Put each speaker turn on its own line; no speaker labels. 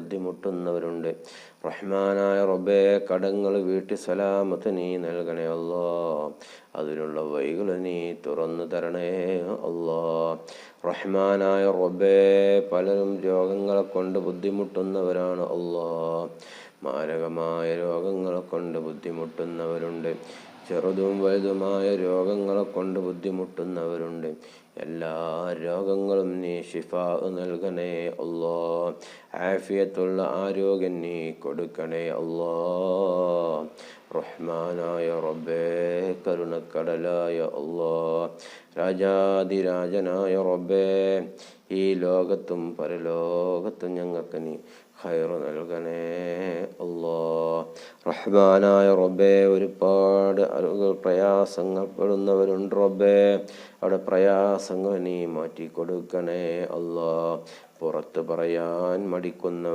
ബുദ്ധിമുട്ടുന്നവരുണ്ട്. റഹ്മാനായ റബ്ബേ, കടങ്ങൾ വീട്ടി സലാമത്ത് നീ നൽകണേ അല്ലാ. അതിനുള്ള വഴികൾ നീ തുറന്നു തരണേ അല്ലാ. റഹ്മാനായ റബ്ബേ, പലരും രോഗങ്ങളെ കൊണ്ട് ബുദ്ധിമുട്ടുന്നവരാണ് അല്ലാ. മാരകമായ രോഗങ്ങളെ കൊണ്ട് ബുദ്ധിമുട്ടുന്നവരുണ്ട്. ചെറുതും വലുതുമായ രോഗങ്ങളെ കൊണ്ട് ബുദ്ധിമുട്ടുന്നവരുണ്ട്. എല്ലാ രോഗങ്ങളും നീ ശിഫാ നൽകണേ അല്ലാ. ആഫിയത്തുള്ള ആരോഗ്യം നീ കൊടുക്കണേ അല്ലാ. റഹ്മാനായ റബ്ബേ, കരുണക്കടലായ അല്ലാ, രാജാതിരാജനായ റബ്ബേ, ഈ ലോകത്തും പരലോകത്തും ഞങ്ങൾക്ക് നീ ഖൈർ നൽകണേ അല്ലാ. റഹ്മാനായ റബ്ബേ, ഒരുപാട് ആളുകൾ പ്രയാസങ്ങൾ പെടുന്നവരുണ്ട് റബ്ബേ. അവിടെ പ്രയാസങ്ങൾ നീ മാറ്റി കൊടുക്കണേ അല്ലാ. പുറത്ത് പറയാൻ മടിക്കുന്നവർ